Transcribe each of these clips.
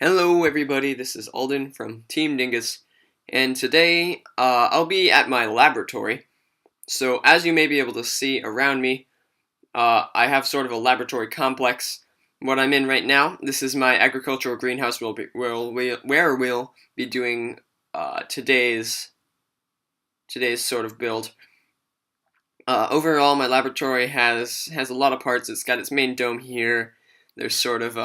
Hello everybody, this is Alden from Team Dingus, and today I'll be at my laboratory. So as you may be able to see around me, I have sort of a laboratory complex. What I'm in right now, this is my agricultural greenhouse where we'll be doing today's sort of build. Overall, my laboratory has a lot of parts. It's got its main dome here. There's sort of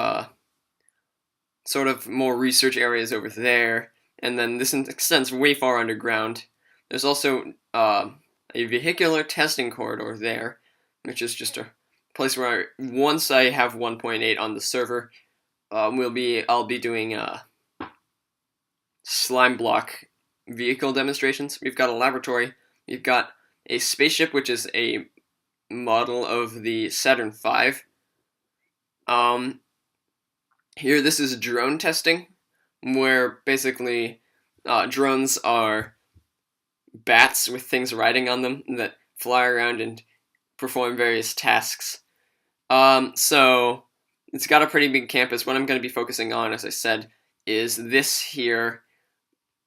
more research areas over there, and then this extends way far underground. There's also a vehicular testing corridor there, which is just a place where once I have 1.8 on the server, I'll be doing slime block vehicle demonstrations. We've got a laboratory. We've got a spaceship, which is a model of the Saturn V. Here, this is drone testing, where basically drones are bats with things riding on them that fly around and perform various tasks. So it's got a pretty big campus. What I'm going to be focusing on, as I said, is this here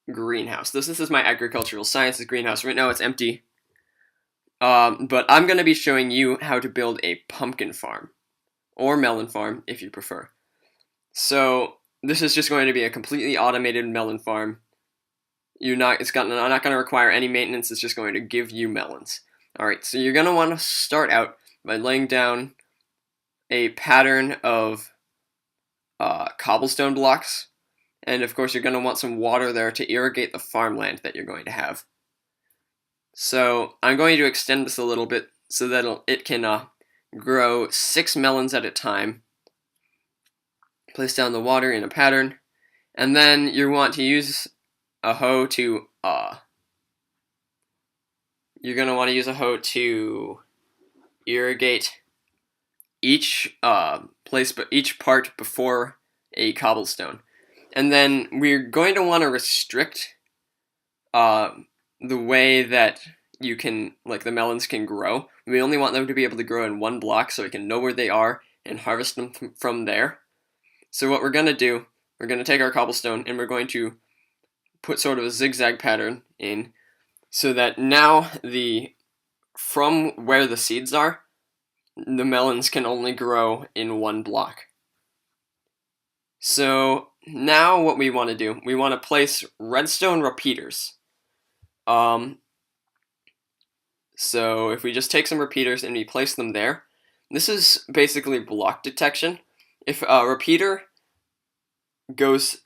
greenhouse. This is my agricultural sciences greenhouse. Right now it's empty. But I'm going to be showing you how to build a pumpkin farm, or melon farm if you prefer. So this is just going to be a completely automated melon farm. Not going to require any maintenance. It's just going to give you melons. All right, so you're going to want to start out by laying down a pattern of cobblestone blocks, and of course you're going to want some water there to irrigate the farmland that you're going to have. So I'm going to extend this a little bit so that it can grow 6 melons at a time. Place down the water in a pattern, and then you want to use a hoe to irrigate each each part before a cobblestone. And then we're going to want to restrict the way that the melons can grow. We only want them to be able to grow in one block so we can know where they are and harvest them from there. So what we're going to do, we're going to take our cobblestone and we're going to put sort of a zigzag pattern in so that now from where the seeds are, the melons can only grow in one block. So now what we want to do, we want to place redstone repeaters. So if we just take some repeaters and we place them there, this is basically block detection. If a repeater is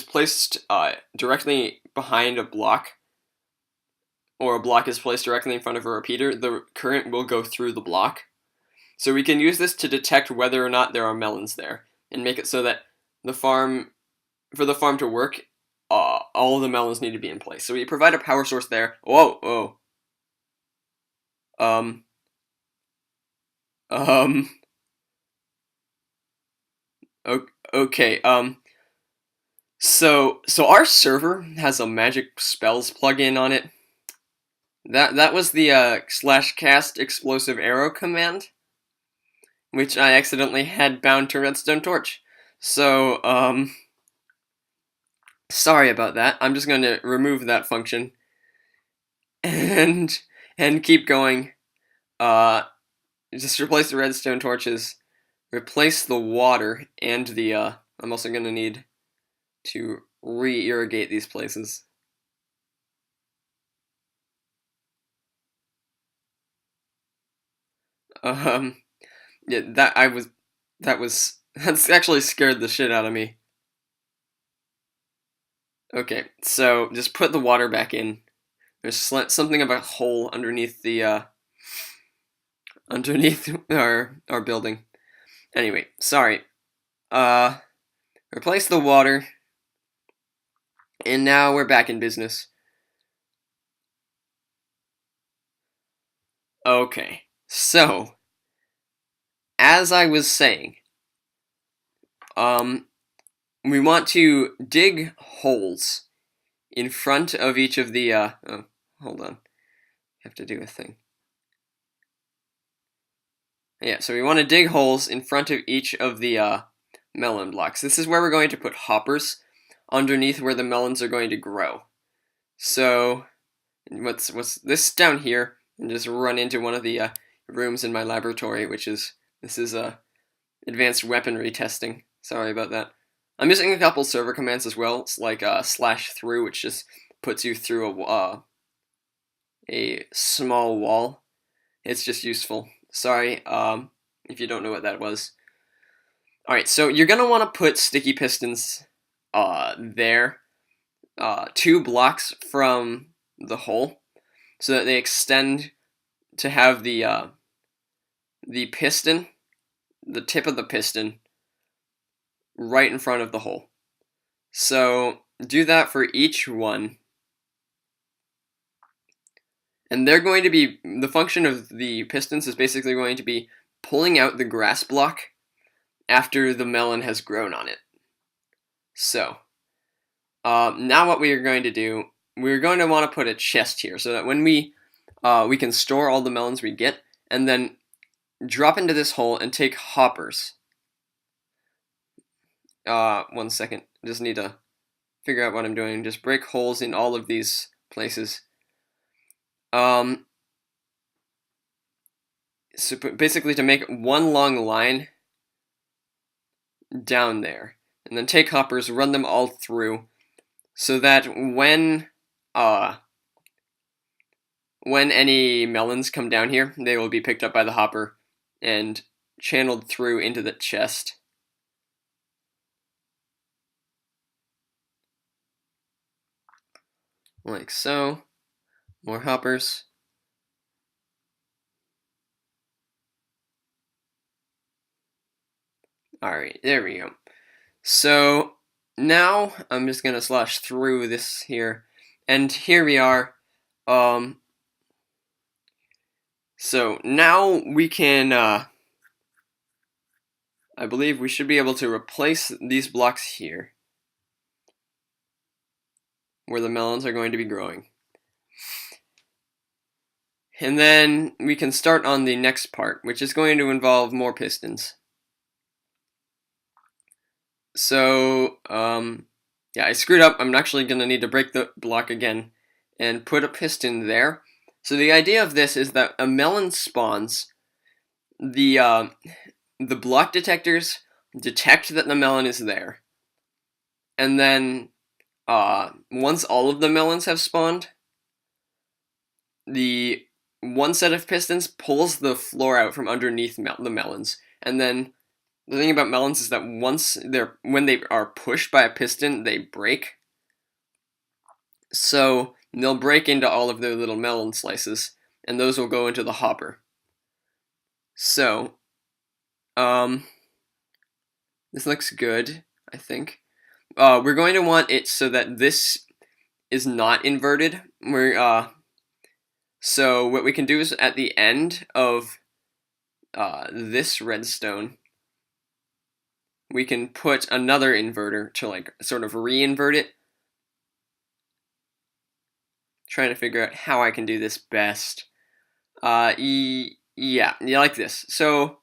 placed directly behind a block, or a block is placed directly in front of a repeater, the current will go through the block. So we can use this to detect whether or not there are melons there, and make it so that for the farm to work, all of the melons need to be in place. So we provide a power source there. Whoa. Okay, so our server has a magic spells plugin on it. That was the /cast explosive arrow command, which I accidentally had bound to redstone torch. So, sorry about that. I'm just going to remove that function and keep going. Just replace the redstone torches, replace the water, and I'm also going to need to re-irrigate these places. Yeah, that's actually scared the shit out of me. Okay, so just put the water back in. There's something of a hole underneath our building. Anyway, sorry. Replace the water, and now we're back in business. Okay, so as I was saying, we want to dig holes in front of each of the oh, hold on. I have to do a thing. Yeah, so we want to dig holes in front of each of the melon blocks. This is where we're going to put hoppers underneath where the melons are going to grow. So what's this down here, and just run into one of the rooms in my laboratory, this is advanced weaponry testing. Sorry about that. I'm using a couple server commands as well. It's like /through, which just puts you through a small wall. It's just useful. Sorry if you don't know what that was. Alright, so you're going to want to put sticky pistons there, 2 blocks from the hole, so that they extend to have the piston, the tip of the piston, right in front of the hole. So do that for each one. And they're going to be, the function of the pistons is basically going to be pulling out the grass block after the melon has grown on it. So, now what we are going to do, we're going to want to put a chest here so that when we can store all the melons we get, and then drop into this hole and take hoppers. 1 second, just need to figure out what I'm doing. Just break holes in all of these places. So basically to make one long line down there, and then take hoppers, run them all through, so that when any melons come down here, they will be picked up by the hopper and channeled through into the chest. Like so. More hoppers. Alright, there we go. So now I'm just gonna slash through this here, and here we are. So now we can, I believe we should be able to replace these blocks here, where the melons are going to be growing. And then we can start on the next part, which is going to involve more pistons. So, yeah, I screwed up. I'm actually going to need to break the block again and put a piston there. So the idea of this is that a melon spawns, the block detectors detect that the melon is there. And then, once all of the melons have spawned, the one set of pistons pulls the floor out from underneath the melons. And then the thing about melons is that when they are pushed by a piston, they break. So they'll break into all of their little melon slices, and those will go into the hopper. So, this looks good, I think. We're going to want it so that this is not inverted. So what we can do is at the end of this redstone, we can put another inverter to like sort of re-invert it. Trying to figure out how I can do this best. Yeah, like this. So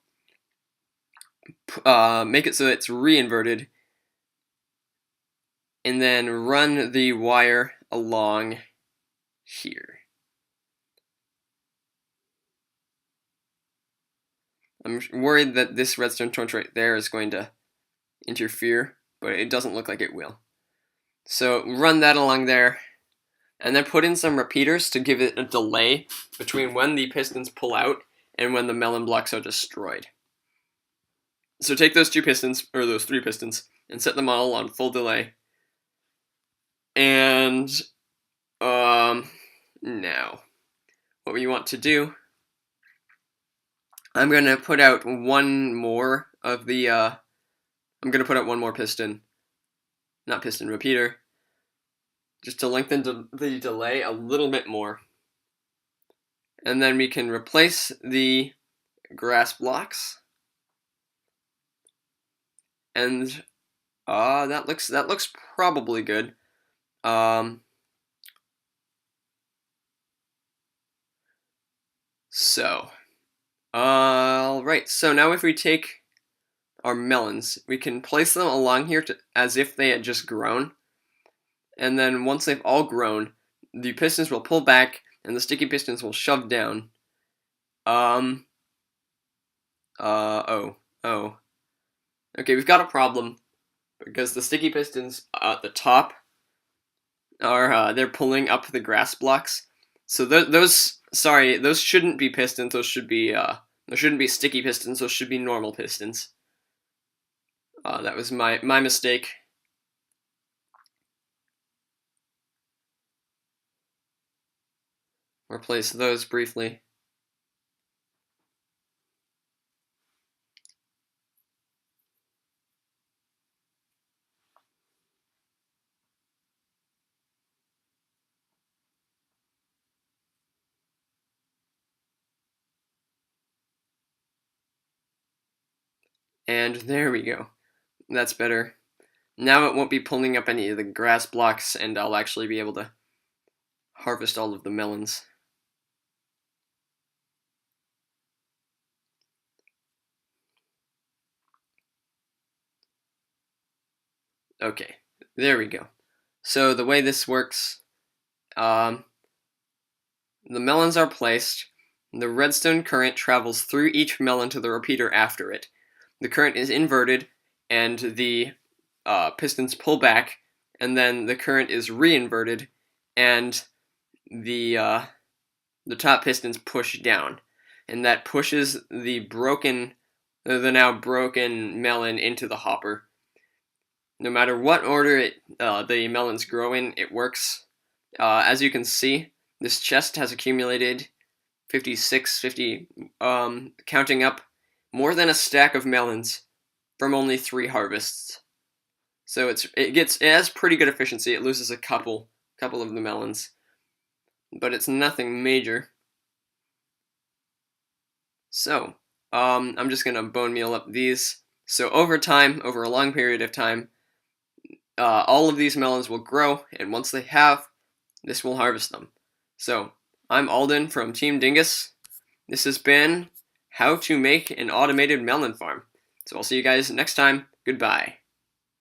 make it so it's re-inverted, and then run the wire along here. I'm worried that this redstone torch right there is going to interfere, but it doesn't look like it will. So run that along there, and then put in some repeaters to give it a delay between when the pistons pull out and when the melon blocks are destroyed. So take those 2 pistons, or those 3 pistons, and set them all on full delay. And now what we want to do, I'm going to put out one more of the I'm going to put out one more piston, not piston, repeater, just to lengthen the delay a little bit more. And then we can replace the grass blocks. And that looks probably good. So, alright, so now if we take are melons. We can place them along here as if they had just grown, and then once they've all grown, the pistons will pull back and the sticky pistons will shove down. Oh. Okay, we've got a problem because the sticky pistons at the top are they're pulling up the grass blocks. So those shouldn't be pistons. Those shouldn't be sticky pistons. Those should be normal pistons. That was my mistake. Replace those briefly. And there we go. That's better. Now it won't be pulling up any of the grass blocks, and I'll actually be able to harvest all of the melons. Okay, there we go. So the way this works, the melons are placed, the redstone current travels through each melon to the repeater after it. The current is inverted, and the pistons pull back, and then the current is reinverted, and the top pistons push down, and that pushes the now broken melon into the hopper. No matter what order the melons grow in, it works. As you can see, this chest has accumulated 50, counting up more than a stack of melons from only 3 harvests. So it has pretty good efficiency. It loses a couple of the melons, but it's nothing major. So I'm just gonna bone meal up these. So over a long period of time, all of these melons will grow, and once they have, this will harvest them. So I'm Alden from Team Dingus. This has been how to make an automated melon farm. So I'll see you guys next time. Goodbye.